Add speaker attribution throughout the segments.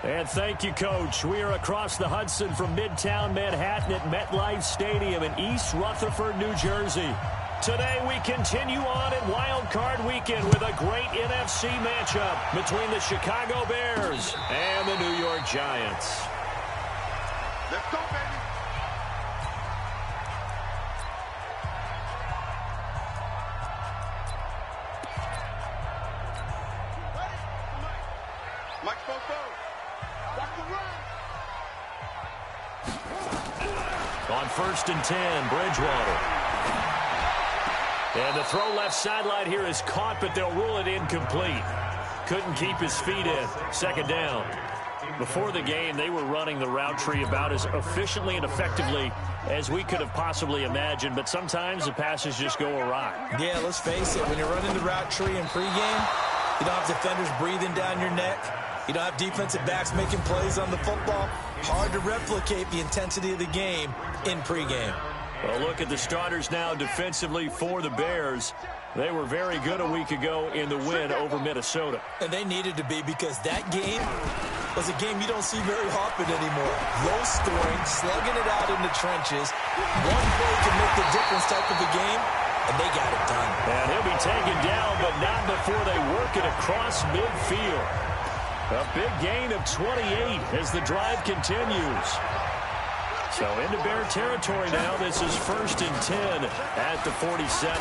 Speaker 1: And thank you, Coach. We are across the Hudson from Midtown Manhattan at MetLife Stadium in East Rutherford, New Jersey. Today we continue on in Wildcard Weekend with a great NFC matchup between the Chicago Bears and the New York Giants.
Speaker 2: Let's go, baby. Mike Bobo.
Speaker 1: On 1st and 10, Bridgewater. And the throw left sideline here is caught, but they'll rule it incomplete. Couldn't keep his feet in. 2nd down. Before the game, they were running the route tree about as efficiently and effectively as we could have possibly imagined, but sometimes the passes just go awry.
Speaker 3: Yeah, let's face it, when you're running the route tree in pregame, you don't have defenders breathing down your neck. You don't have defensive backs making plays on the football. Hard to replicate the intensity of the game in pregame.
Speaker 1: Well, look at the starters now defensively for the Bears. They were very good a week ago in the win over Minnesota.
Speaker 3: And they needed to be, because that game was a game you don't see very often anymore. Low scoring, slugging it out in the trenches. One play can make the difference type of a game, and they got it done.
Speaker 1: And he'll be taken down, but not before they work it across midfield. A big gain of 28 as the drive continues. So into Bear territory now. This is 1st and 10 at the 47.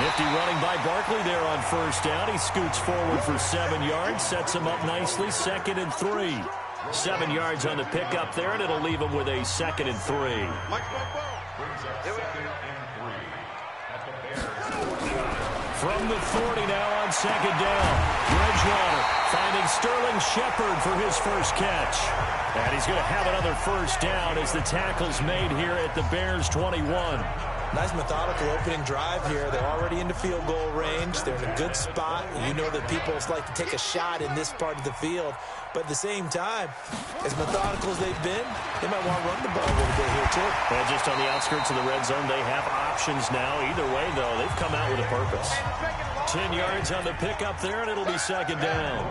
Speaker 1: Nifty running by Barkley there on 1st down. He scoots forward for 7 yards, sets him up nicely. 2nd and 3. 7 yards on the pickup there, and it'll leave him with a 2nd and 3. From the 40 now on 2nd down. Bridgewater finding Sterling Shepard for his first catch. And he's going to have another 1st down as the tackle's made here at the Bears 21.
Speaker 3: Nice methodical opening drive here. They're already into field goal range. They're in a good spot. You know that people like to take a shot in this part of the field. But at the same time, as methodical as they've been, they might want to run the ball a little bit here too.
Speaker 1: And just on the outskirts of the red zone, they have options now. Either way, though, they've come out with a purpose. 10 yards on the pickup there, and it'll be 2nd down.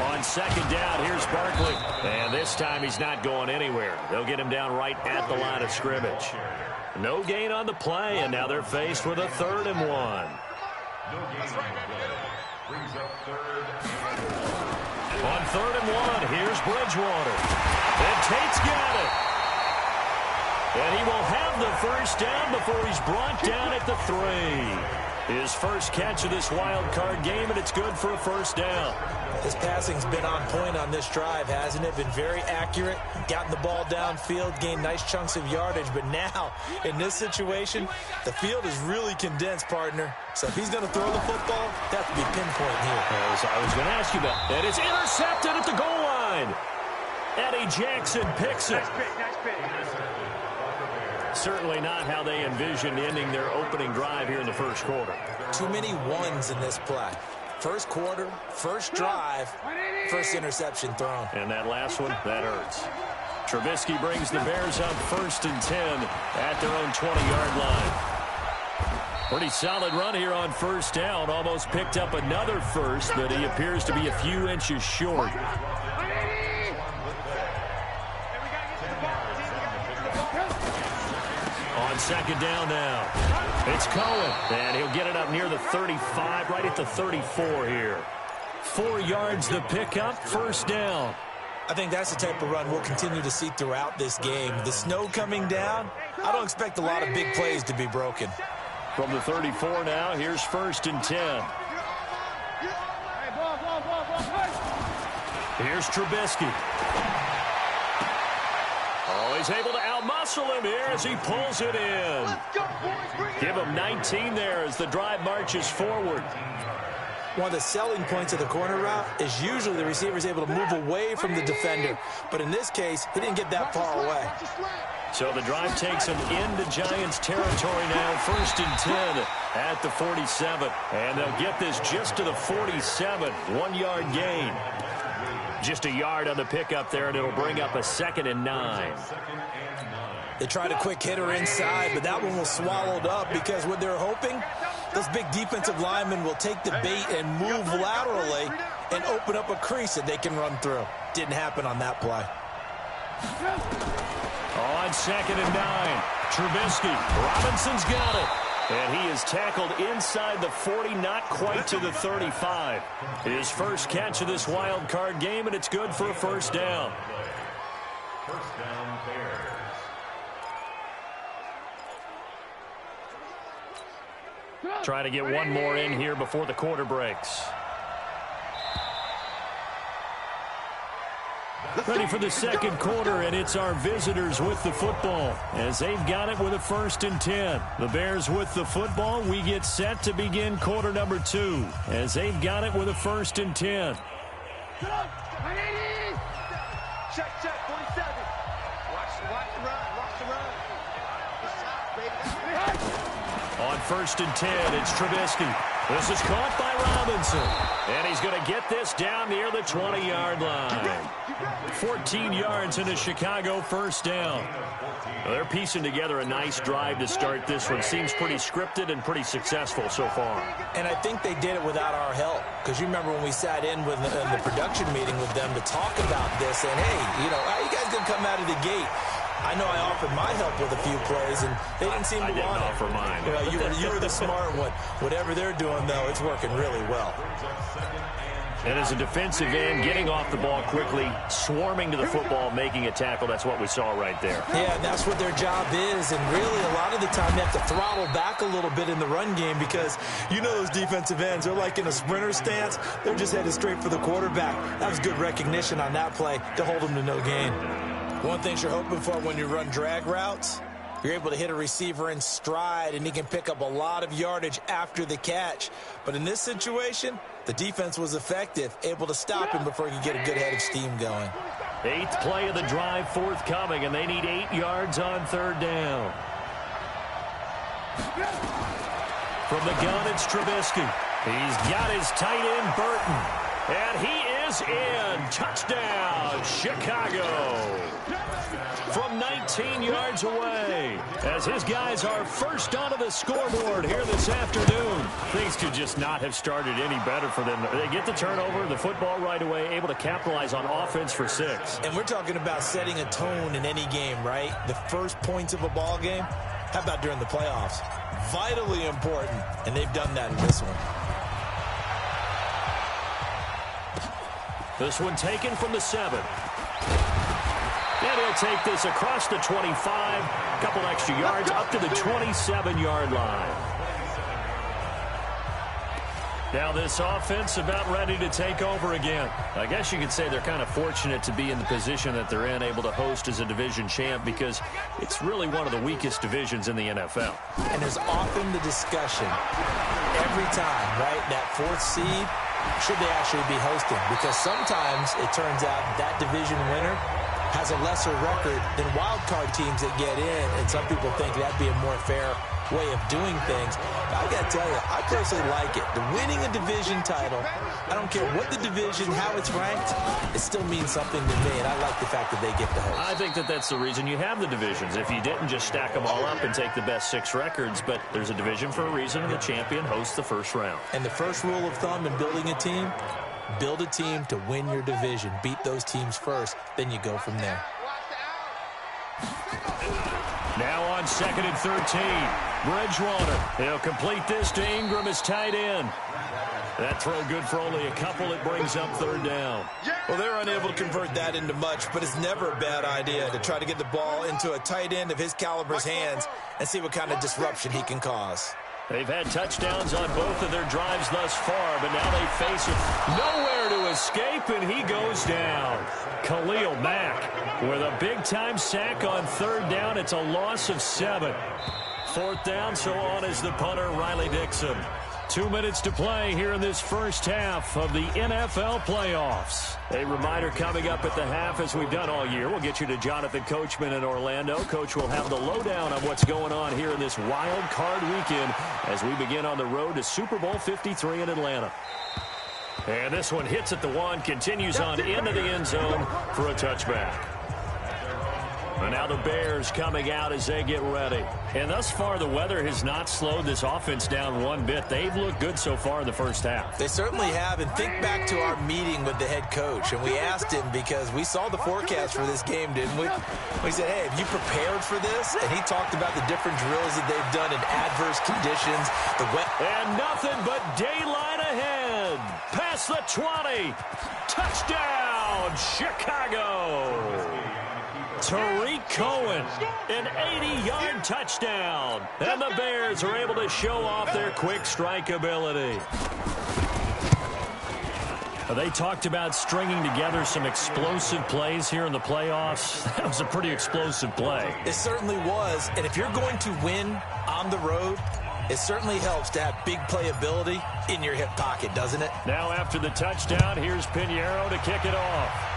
Speaker 1: On 2nd down, here's Barkley. And this time he's not going anywhere. They'll get him down right at the line of scrimmage. No gain on the play, and now they're faced with a 3rd and 1. On 3rd and 1, here's Bridgewater. And Tate's got it. And he will have the 1st down before he's brought down at the 3. His first catch of this wild card game, and it's good for a 1st down.
Speaker 3: His passing's been on point on this drive, hasn't it? Been very accurate, gotten the ball downfield, gained nice chunks of yardage. But now, in this situation, the field is really condensed, partner. So if he's going to throw the football, that would be pinpoint here.
Speaker 1: As I was going to ask you about. And it's intercepted at the goal line. Eddie Jackson picks it.
Speaker 2: Nice pick.
Speaker 1: Certainly not how they envisioned ending their opening drive here in the 1st quarter.
Speaker 3: Too many ones in this play. 1st quarter, 1st drive, 1st interception thrown.
Speaker 1: And that last one, that hurts. Trubisky brings the Bears up 1st and 10 at their own 20-yard line. Pretty solid run here on 1st down. Almost picked up another 1st, but he appears to be a few inches short. On 2nd down now. It's Cohen, and he'll get it up near the 35, right at the 34 here. 4 yards the pickup, 1st down.
Speaker 3: I think that's the type of run we'll continue to see throughout this game. The snow coming down, I don't expect a lot of big plays to be broken.
Speaker 1: From the 34 now, here's 1st and 10. Here's Trubisky. Oh, he's able to outmuscle him here as he pulls it in. Give him 19 there as the drive marches forward.
Speaker 3: One of the selling points of the corner route is usually the receiver is able to move away from the defender. But in this case, he didn't get that far away.
Speaker 1: So the drive takes him into Giants territory now. 1st and 10 at the 47. And they'll get this just to the 47. 1-yard gain. Just a yard on the pickup there, and it'll bring up a 2nd and 9.
Speaker 3: They tried a quick hitter inside, but that one was swallowed up because what they're hoping, those big defensive linemen will take the bait and move laterally and open up a crease that they can run through. Didn't happen on that play.
Speaker 1: On 2nd and 9, Trubisky. Robinson's got it. And he is tackled inside the 40, not quite to the 35. His first catch of this wild card game, and it's good for a first down.
Speaker 4: First down, Bears.
Speaker 1: Trying to get one more in here before the quarter breaks. Ready for the second quarter, and it's our visitors with the football as they've got it with a 1st and 10. The Bears with the football. We get set to begin quarter number 2 as they've got it with a 1st and 10.
Speaker 2: Check, 47. Watch the run. It's out, baby.
Speaker 1: On 1st and 10, it's Trubisky. This is caught by Robinson. And he's going to get this down near the 20-yard line. 14 yards in a Chicago first down. Well, they're piecing together a nice drive to start this one. Seems pretty scripted and pretty successful so far.
Speaker 3: And I think they did it without our help. Because you remember when we sat in with in the production meeting with them to talk about this. And, hey, how you guys going to come out of the gate? I know I offered my help with a few plays, and they didn't seem to want it.
Speaker 1: I didn't offer mine.
Speaker 3: You were the smart one. Whatever they're doing, though, it's working really well.
Speaker 1: And as a defensive end, getting off the ball quickly, swarming to the football, making a tackle, that's what we saw right there.
Speaker 3: Yeah, and that's what their job is. And really, a lot of the time, they have to throttle back a little bit in the run game because those defensive ends, they're like in a sprinter stance. They're just headed straight for the quarterback. That was good recognition on that play to hold them to no gain. One thing you're hoping for when you run drag routes, you're able to hit a receiver in stride, and he can pick up a lot of yardage after the catch. But in this situation, the defense was effective, able to stop him before he could get a good head of steam going.
Speaker 1: 8th play of the drive forthcoming, and they need 8 yards on 3rd down. From the gun, it's Trubisky. He's got his tight end, Burton. And he is in. Touchdown, Chicago. From 19 yards away, as his guys are first onto the scoreboard here this afternoon. Things could just not have started any better for them. They get the turnover, the football right away, able to capitalize on offense for 6.
Speaker 3: And we're talking about setting a tone in any game, right? The first points of a ball game. How about during the playoffs? Vitally important, and they've done that in this one.
Speaker 1: This one taken from the 7. And he'll take this across the 25, a couple extra yards, up to the 27-yard line. Now this offense about ready to take over again. I guess you could say they're kind of fortunate to be in the position that they're in, able to host as a division champ, because it's really one of the weakest divisions in the NFL.
Speaker 3: And there's often the discussion every time, right, that 4th seed, should they actually be hosting? Because sometimes it turns out that division winner has a lesser record than wild card teams that get in, and some people think that'd be a more fair way of doing things. But I got to tell you, I personally like it. The winning a division title, I don't care what the division, how it's ranked, it still means something to me, and I like the fact that they get to host.
Speaker 1: I think that that's the reason you have the divisions. If you didn't just stack them all up and take the best 6 records, but there's a division for a reason, and the champion hosts the first round.
Speaker 3: And the first rule of thumb in building a team, build a team to win your division. Beat those teams first, then you go from there.
Speaker 1: Now on 2nd and 13, Bridgewater. He'll complete this to Ingram as tight end. That throw good for only a couple. It brings up 3rd down.
Speaker 3: Well, they're unable to convert that into much, but it's never a bad idea to try to get the ball into a tight end of his caliber's hands and see what kind of disruption he can cause.
Speaker 1: They've had touchdowns on both of their drives thus far, but now they face it. Nowhere to escape, and he goes down. Khalil Mack with a big-time sack on 3rd down. It's a loss of 7. 4th down, so on is the punter, Riley Dixon. 2 minutes to play here in this first half of the NFL playoffs. A reminder coming up at the half, as we've done all year. We'll get you to Jonathan Coachman in Orlando. Coach will have the lowdown on what's going on here in this wild card weekend as we begin on the road to Super Bowl 53 in Atlanta. And this one hits at the 1, continues on into the end zone for a touchback. And now the Bears coming out as they get ready. And thus far, the weather has not slowed this offense down one bit. They've looked good so far in the first half.
Speaker 3: They certainly have. And think back to our meeting with the head coach. And we asked him, because we saw the forecast for this game, didn't we? We said, hey, have you prepared for this? And he talked about the different drills that they've done in adverse conditions.
Speaker 1: And nothing but daylight ahead. Past the 20. Touchdown, Chicago. Tariq Cohen, an 80-yard touchdown. And the Bears are able to show off their quick strike ability. They talked about stringing together some explosive plays here in the playoffs. That was a pretty explosive play.
Speaker 3: It certainly was. And if you're going to win on the road, it certainly helps to have big playability in your hip pocket, doesn't it?
Speaker 1: Now after the touchdown, here's Pinheiro to kick it off.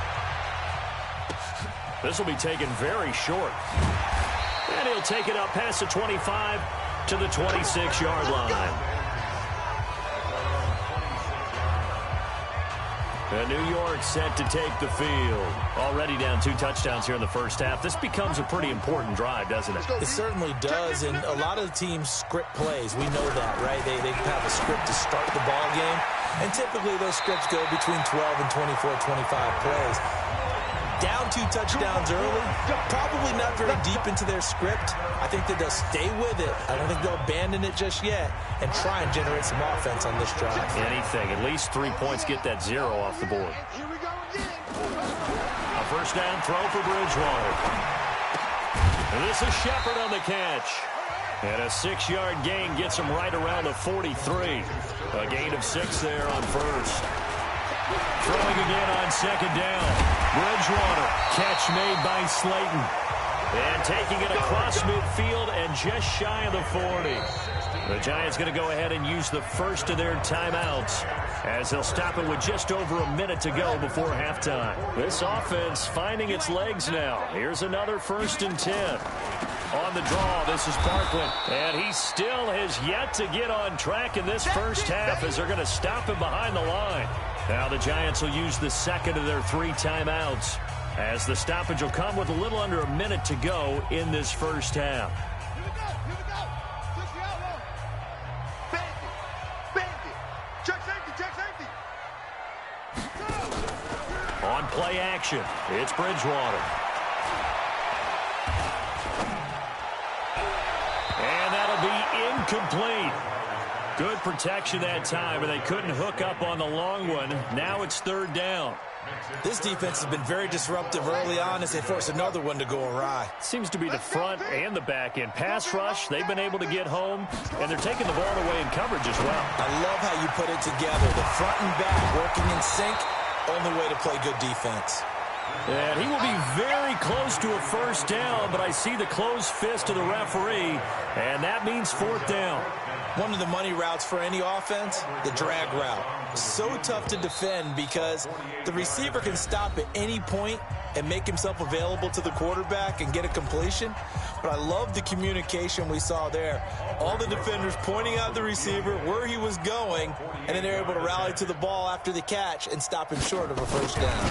Speaker 1: This will be taken very short. And he'll take it up past the 25 to the 26-yard line. And New York set to take the field. Already down 2 touchdowns here in the first half. This becomes a pretty important drive, doesn't it?
Speaker 3: It certainly does, and a lot of the teams script plays. We know that, right? They have a script to start the ball game, and typically those scripts go between 12 and 24, 25 plays. Down 2 touchdowns early, probably not very deep into their script. I think that they'll stay with it. I don't think they'll abandon it just yet and try and generate some offense on this drive.
Speaker 1: Anything. At least 3 points, get that 0 off the board. A first down throw for Bridgewater. And this is Shepard on the catch. And a 6-yard gain gets him right around the 43. A gain of 6 there on first. Throwing again on second down. Bridgewater, catch made by Slayton. And taking it across midfield and just shy of the 40. The Giants going to go ahead and use the first of their timeouts as they'll stop it with just over a minute to go before halftime. This offense finding its legs now. Here's another 1st and 10. On the draw, this is Parkland. And he still has yet to get on track in this first half as they're going to stop him behind the line. Now the Giants will use the second of their 3 timeouts as the stoppage will come with a little under a minute to go in this first half. On play action, it's Bridgewater. And that'll be incomplete. Good protection that time, and they couldn't hook up on the long one. Now it's 3rd down.
Speaker 3: This defense has been very disruptive early on as they force another one to go awry.
Speaker 1: Seems to be the front and the back end. Pass rush, they've been able to get home, and they're taking the ball away in coverage as well.
Speaker 3: I love how you put it together. The front and back working in sync, only way to play good defense.
Speaker 1: And he will be very close to a first down, but I see the closed fist of the referee, and that means 4th down.
Speaker 3: One of the money routes for any offense, the drag route. So tough to defend because the receiver can stop at any point and make himself available to the quarterback and get a completion. But I love the communication we saw there. All the defenders pointing out the receiver, where he was going, and then they're able to rally to the ball after the catch and stop him short of a first down.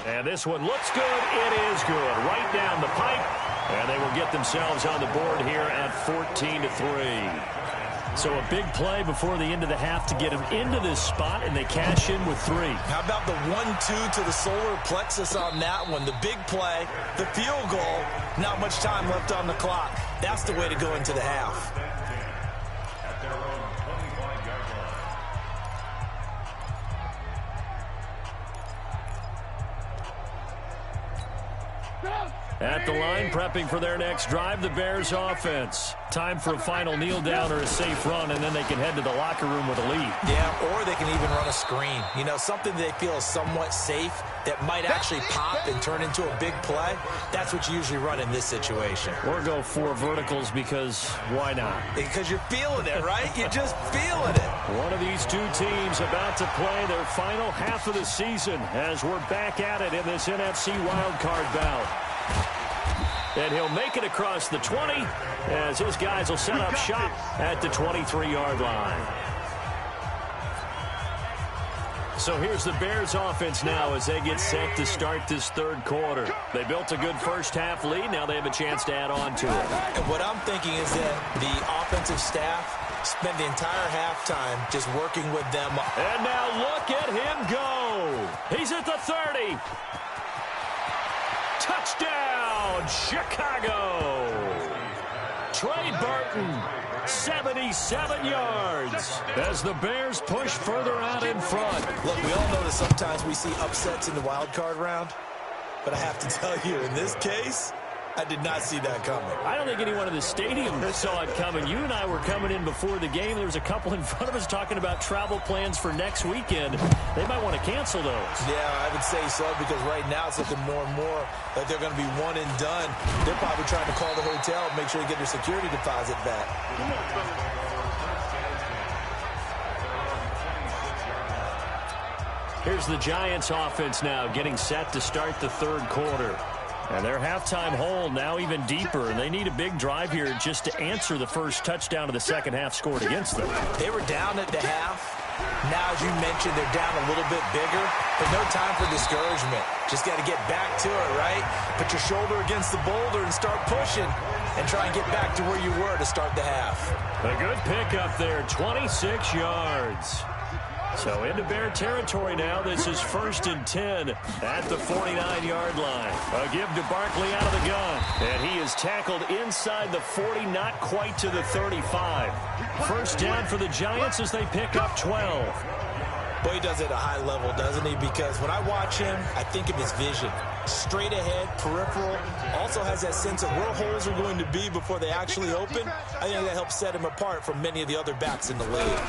Speaker 1: And this one looks good. It is good. Right down the pipe. And they will get themselves on the board here at 14-3. So a big play before the end of the half to get them into this spot, and they cash in with 3.
Speaker 3: How about the 1-2 to the solar plexus on that one? The big play, the field goal, not much time left on the clock. That's the way to go into the half.
Speaker 1: At the line, prepping for their next drive, the Bears offense. Time for a final kneel down or a safe run, and then they can head to the locker room with a lead.
Speaker 3: Yeah, or they can even run a screen. You know, something they feel is somewhat safe that might actually pop and turn into a big play. That's what you usually run in this situation.
Speaker 1: Or go 4 verticals because why not?
Speaker 3: Because you're feeling it, right? You're just feeling it.
Speaker 1: One of these 2 teams about to play their final half of the season as we're back at it in this NFC Wildcard bout. And he'll make it across the 20 as his guys will set up shop at the 23-yard line. So here's the Bears offense now as they get set to start this third quarter. They built a good first-half lead. Now they have a chance to add on to it.
Speaker 3: And what I'm thinking is that the offensive staff spent the entire halftime just working with them.
Speaker 1: And now look at him go. He's at the 30. Touchdown, Chicago. Trey Burton, 77 yards as the Bears push further out in front.
Speaker 3: Look, we all know that sometimes we see upsets in the wild card round, but I have to tell you, in this case, I did not see that coming.
Speaker 1: I don't think anyone in the stadium saw it coming. You and I were coming in before the game. There was a couple in front of us talking about travel plans for next weekend. They might want to cancel those.
Speaker 3: Yeah, I would say so, because right now it's looking more and more like they're going to be one and done. They're probably trying to call the hotel and make sure they get their security deposit back.
Speaker 1: Here's the Giants offense now getting set to start the third quarter. And their halftime hole now even deeper, and they need a big drive here just to answer the first touchdown of the second half scored against them.
Speaker 3: They were down at the half. Now, as you mentioned, they're down a little bit bigger, but no time for discouragement. Just got to get back to it, right? Put your shoulder against the boulder and start pushing and try and get back to where you were to start the half.
Speaker 1: A good pickup there, 26 yards. So into Bear territory now. This is 1st and 10 at the 49-yard line. A give to Barkley out of the gun. And he is tackled inside the 40, not quite to the 35. First down for the Giants as they pick up 12.
Speaker 3: Boy, he does it at a high level, doesn't he? Because when I watch him, I think of his vision. Straight ahead, peripheral. Also has that sense of where holes are going to be before they actually open. I think that helps set him apart from many of the other backs in the league.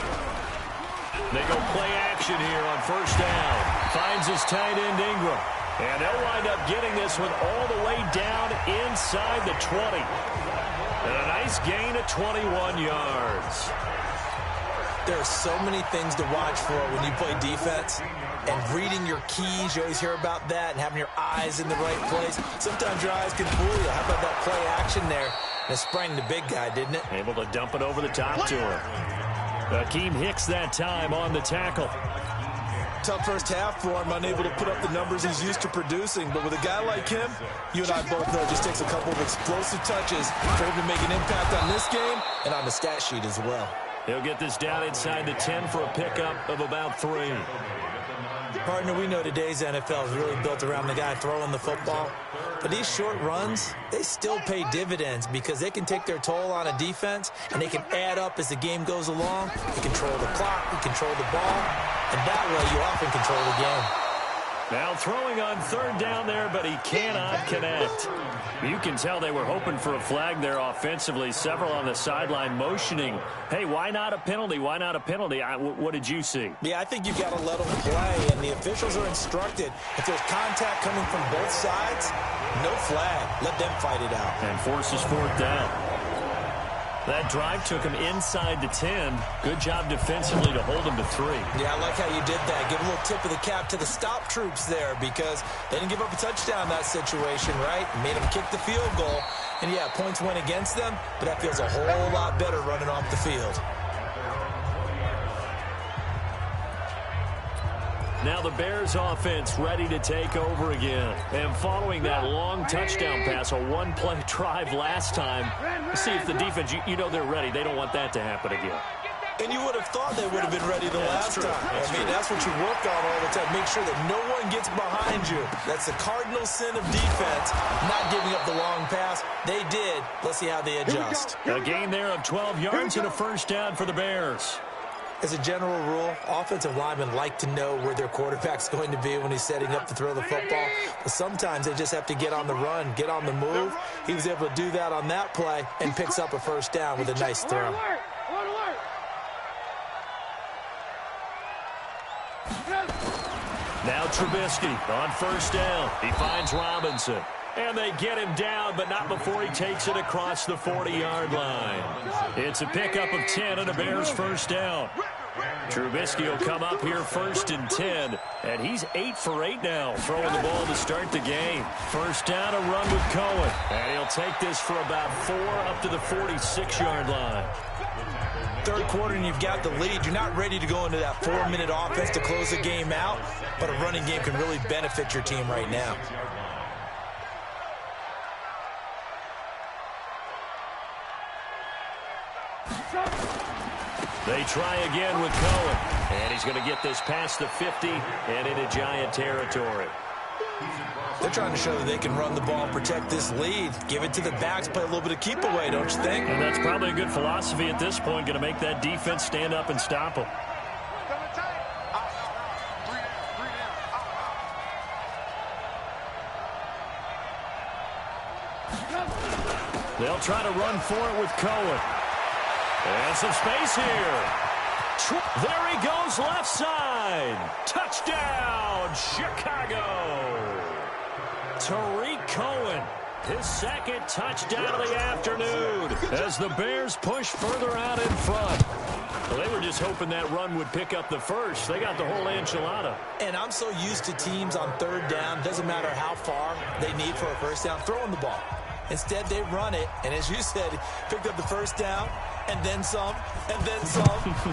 Speaker 1: They go play action here on first down. Finds his tight end Ingram. And they'll wind up getting this one all the way down inside the 20. And a nice gain of 21 yards.
Speaker 3: There are so many things to watch for when you play defense. And reading your keys, you always hear about that, and having your eyes in the right place. Sometimes your eyes can fool you. How about that play action there? And it sprang the big guy, didn't it?
Speaker 1: Able to dump it over the top to him. Akeem Hicks that time on the tackle.
Speaker 3: Tough first half for him, unable to put up the numbers he's used to producing. But with a guy like him, you and I both know it just takes a couple of explosive touches for him to make an impact on this game and on the stat sheet as well.
Speaker 1: He'll get this down inside the 10 for a pickup of about 3.
Speaker 3: Partner, we know today's NFL is really built around the guy throwing the football. But these short runs, they still pay dividends because they can take their toll on a defense, and they can add up as the game goes along. You control the clock, you control the ball, and that way you often control the game.
Speaker 1: Now throwing on third down there, but he cannot connect. You can tell they were hoping for a flag there offensively. Several on the sideline motioning, hey, why not a penalty? Why not a penalty? What did you see?
Speaker 3: Yeah, I think you've got to let them play, and the officials are instructed. If there's contact coming from both sides, no flag. Let them fight it out.
Speaker 1: And forces fourth down. That drive took him inside the 10. Good job defensively to hold him to 3.
Speaker 3: Yeah, I like how you did that. Give a little tip of the cap to the stop troops there because they didn't give up a touchdown in that situation, right? Made them kick the field goal. And, yeah, points went against them, but that feels a whole lot better running off the field.
Speaker 1: Now the Bears offense ready to take over again. And following that long touchdown pass, a one-play drive last time, see if the defense, you know they're ready. They don't want that to happen again.
Speaker 3: And you would have thought they would have been ready the last time. I mean, that's what you work on all the time. Make sure that no one gets behind you. That's the cardinal sin of defense, not giving up the long pass. They did. Let's see how they adjust.
Speaker 1: A gain there of 12 yards and a first down for the Bears.
Speaker 3: As a general rule, offensive linemen like to know where their quarterback's going to be when he's setting up to throw the football. But sometimes they just have to get on the run, get on the move. He was able to do that on that play and picks up a first down with a nice throw.
Speaker 1: Now Trubisky on first down. He finds Robinson. And they get him down, but not before he takes it across the 40-yard line. It's a pickup of 10 and a Bears first down. Trubisky will come up here 1st and 10, and he's 8 for 8 now, throwing the ball to start the game. First down, a run with Cohen, and he'll take this for about 4 up to the 46-yard line.
Speaker 3: third quarter and you've got the lead, you're not ready to go into that 4-minute offense to close the game out, but a running game can really benefit your team right now.
Speaker 1: They try again with Cohen. And he's going to get this past the 50 and into Giant territory.
Speaker 3: They're trying to show that they can run the ball, protect this lead, give it to the backs, play a little bit of keep away, don't you think?
Speaker 1: And that's probably a good philosophy at this point, going to make that defense stand up and stop them. They'll try to run for it with Cohen. And some space here. There he goes, left side. Touchdown, Chicago. Tariq Cohen, his second touchdown of the afternoon as the Bears push further out in front. Well, they were just hoping that run would pick up the first. They got the whole enchilada.
Speaker 3: And I'm so used to teams on third down, doesn't matter how far they need for a first down, throwing the ball. Instead, they run it, and as you said, picked up the first down, and then some, and then some.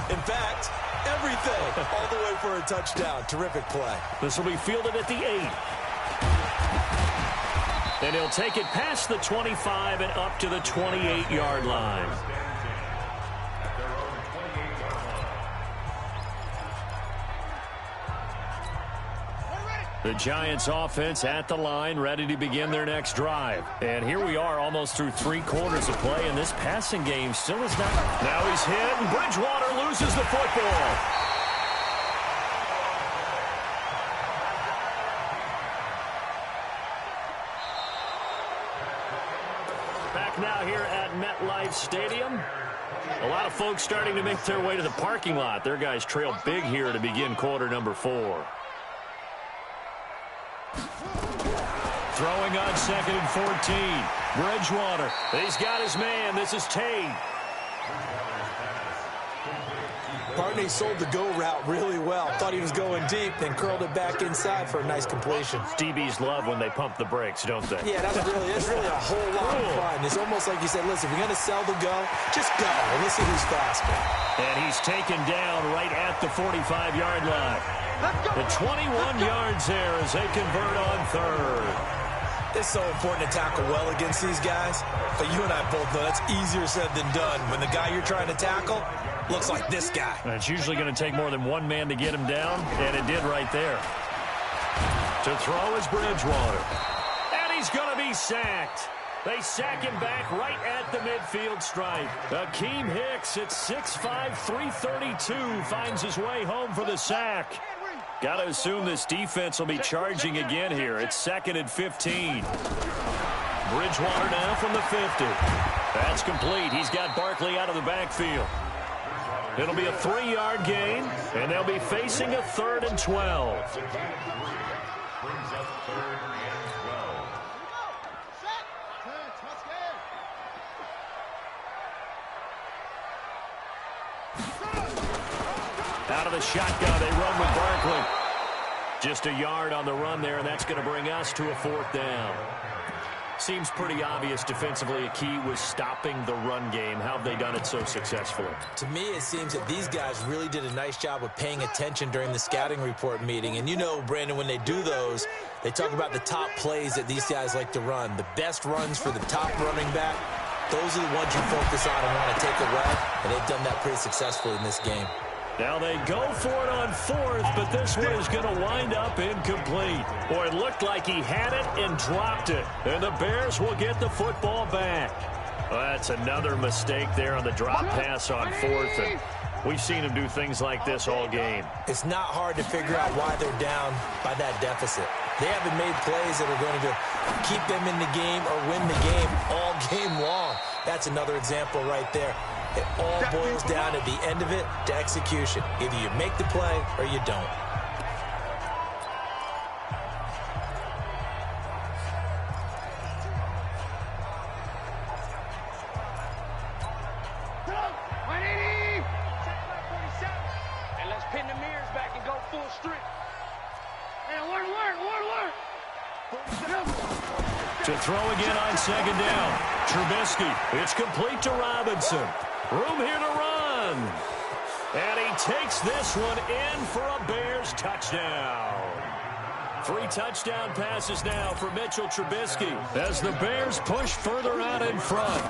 Speaker 3: In fact, everything, all the way for a touchdown. Terrific play.
Speaker 1: This will be fielded at the 8. And he'll take it past the 25 and up to the 28-yard line. The Giants offense at the line, ready to begin their next drive. And here we are almost through 3 quarters of play, and this passing game still is not. Now he's hit, and Bridgewater loses the football. Back now here at MetLife Stadium. A lot of folks starting to make their way to the parking lot. Their guys trail big here to begin quarter number 4. Throwing on 2nd and 14. Bridgewater. He's got his man. This is Tate.
Speaker 3: Partney sold the go route really well. Thought he was going deep, then curled it back inside for a nice completion.
Speaker 1: DBs love when they pump the brakes, don't they?
Speaker 3: Yeah, that's really a whole lot of fun. It's almost like you said, listen, if we're going to sell the go, just go. And let's see who's faster.
Speaker 1: And he's taken down right at the 45-yard line. The 21 yards there as they convert on 3rd.
Speaker 3: It's so important to tackle well against these guys. But you and I both know that's easier said than done. When the guy you're trying to tackle looks like this guy.
Speaker 1: And it's usually going to take more than one man to get him down, and it did right there. To throw is Bridgewater. And he's going to be sacked. They sack him back right at the midfield stripe. Akeem Hicks at 6'5", 332 finds his way home for the sack. Got to assume this defense will be charging again here. It's 2nd and 15. Bridgewater now from the 50. That's complete. He's got Barkley out of the backfield. It'll be a 3-yard gain, and they'll be facing a 3rd and 12.
Speaker 4: Brings up 3rd and 12.
Speaker 1: Out of the shotgun, they run with Barkley. Just a yard on the run there, and that's going to bring us to a 4th down. Seems pretty obvious defensively a key was stopping the run game. How have they done it so successfully?
Speaker 3: To me, it seems that these guys really did a nice job of paying attention during the scouting report meeting. And you know, Brandon, when they do those, they talk about the top plays that these guys like to run. The best runs for the top running back, those are the ones you focus on and want to take away. And they've done that pretty successfully in this game.
Speaker 1: Now they go for it on 4th, but this one is going to wind up incomplete. Boy, it looked like he had it and dropped it. And the Bears will get the football back. Well, that's another mistake there on the drop pass on 4th. And we've seen him do things like this all game.
Speaker 3: It's not hard to figure out why they're down by that deficit. They haven't made plays that are going to keep them in the game or win the game all game long. That's another example right there. It all boils down at the end of it to execution. Either you make the play or you don't.
Speaker 2: And let's pin the mirrors back and go full strength. And work.
Speaker 1: To throw again on 2nd down. Trubisky. It's complete to Robinson. Room here to run. again. And he takes this one in for a Bears touchdown. 3 touchdown passes now for Mitchell Trubisky as the Bears push further out in front.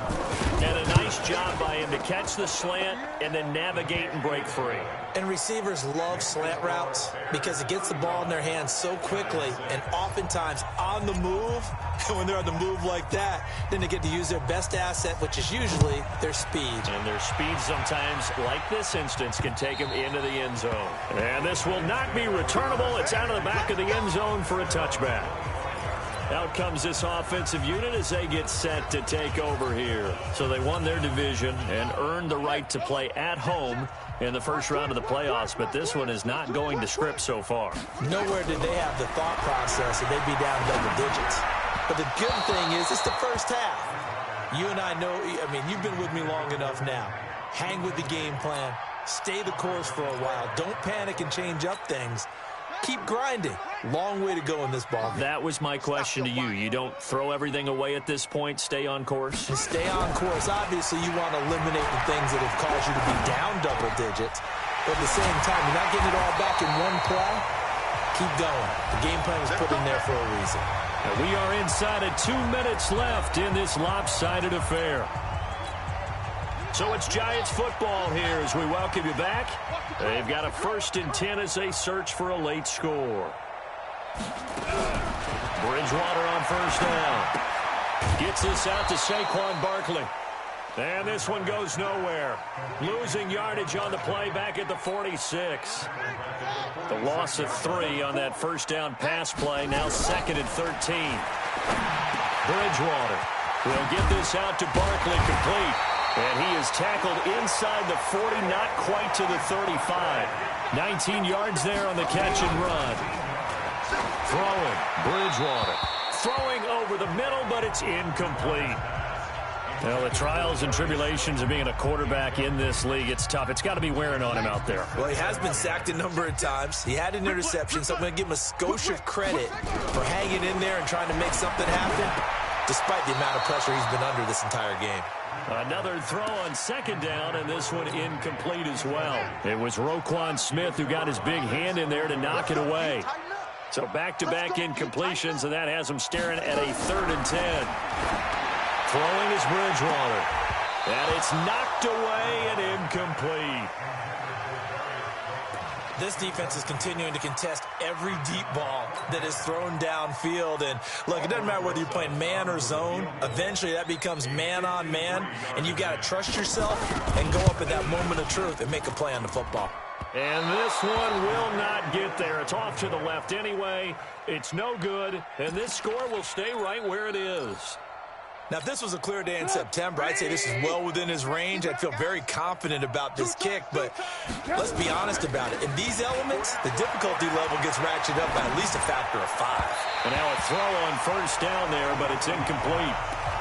Speaker 1: And a nice job by him to catch the slant and then navigate and break free.
Speaker 3: And receivers love slant routes because it gets the ball in their hands so quickly and oftentimes on the move. And when they're on the move like that, then they get to use their best asset, which is usually their speed.
Speaker 1: And their speed sometimes, like this instance, can take them into the end zone. And this will not be returnable. It's out of the back of the end zone for a touchback. Out comes this offensive unit as they get set to take over here. So they won their division and earned the right to play at home in the first round of the playoffs, but this one is not going to script so far.
Speaker 3: Nowhere did they have the thought process that they'd be down double digits. But the good thing is it's the first half. You and I know, I mean, you've been with me long enough now. Hang with the game plan. Stay the course for a while. Don't panic and change up things. Keep grinding. Long way to go in this ball.
Speaker 1: That was my question to you. You don't throw everything away at this point. Stay on course.
Speaker 3: And stay on course. Obviously, you want to eliminate the things that have caused you to be down double digits. But at the same time, you're not getting it all back in one play. Keep going. The game plan was put in there for a reason.
Speaker 1: And we are inside of 2 minutes left in this lopsided affair. So it's Giants football here as we welcome you back. They've got a 1st and 10 as they search for a late score. Bridgewater on 1st down. Gets this out to Saquon Barkley. And this one goes nowhere. Losing yardage on the play back at the 46. The loss of 3 on that 1st down pass play. Now 2nd and 13. Bridgewater will get this out to Barkley complete. And he is tackled inside the 40, not quite to the 35. 19 yards there on the catch and run. Throwing, Bridgewater. Throwing over the middle, but it's incomplete. Well, the trials and tribulations of being a quarterback in this league, it's tough. It's got to be wearing on him out there.
Speaker 3: Well, he has been sacked a number of times. He had an interception, so I'm going to give him a skosh of credit for hanging in there and trying to make something happen, despite the amount of pressure he's been under this entire game.
Speaker 1: Another throw on 2nd down, and this one incomplete as well. It was Roquan Smith who got his big hand in there to knock it away. So back-to-back incompletions, and that has him staring at a 3rd and 10. Throwing is Bridgewater. And it's knocked away and incomplete.
Speaker 3: This defense is continuing to contest every deep ball that is thrown downfield. And, look, it doesn't matter whether you're playing man or zone. Eventually, that becomes man-on-man, and you've got to trust yourself and go up at that moment of truth and make a play on the football.
Speaker 1: And this one will not get there. It's off to the left anyway. It's no good, and this score will stay right where it is.
Speaker 3: Now, if this was a clear day in September, I'd say this is well within his range. I'd feel very confident about this kick, but let's be honest about it. In these elements, the difficulty level gets ratcheted up by at least a factor of 5.
Speaker 1: And now a throw on 1st down there, but it's incomplete.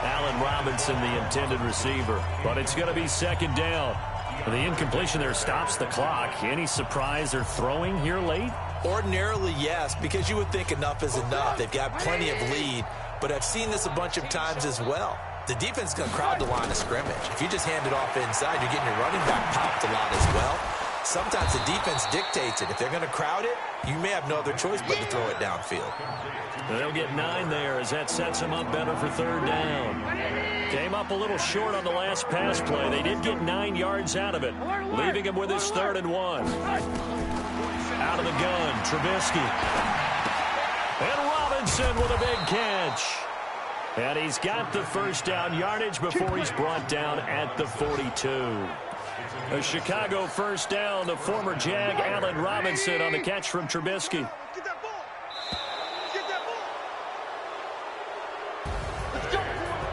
Speaker 1: Allen Robinson, the intended receiver, but it's going to be 2nd down. The incompletion there stops the clock. Any surprise they're throwing here late?
Speaker 3: Ordinarily, yes, because you would think enough is enough. They've got plenty of lead. But I've seen this a bunch of times as well. The defense is going to crowd the line of scrimmage. If you just hand it off inside, you're getting your running back popped a lot as well. Sometimes the defense dictates it. If they're going to crowd it, you may have no other choice but to throw it downfield.
Speaker 1: They'll get 9 there as that sets them up better for 3rd down. Came up a little short on the last pass play. They did get 9 yards out of it, leaving him with his 3rd and 1. Out of the gun, Trubisky. And Robinson with a big catch. And he's got the 1st down yardage before he's brought down at the 42. A Chicago 1st down, the former Jag Allen Robinson on the catch from Trubisky.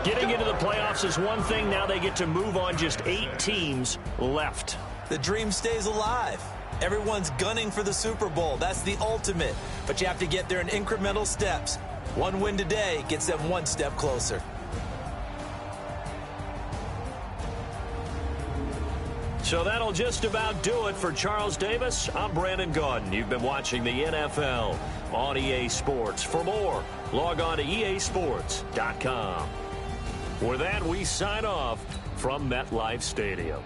Speaker 1: Getting into the playoffs is one thing. Now they get to move on. Just 8 teams left.
Speaker 3: The dream stays alive. Everyone's gunning for the Super Bowl. That's the ultimate. But you have to get there in incremental steps. One win today gets them 1 step closer.
Speaker 1: So that'll just about do it for Charles Davis. I'm Brandon Gaudin. You've been watching the NFL on EA Sports. For more, log on to easports.com. With that, we sign off from MetLife Stadium.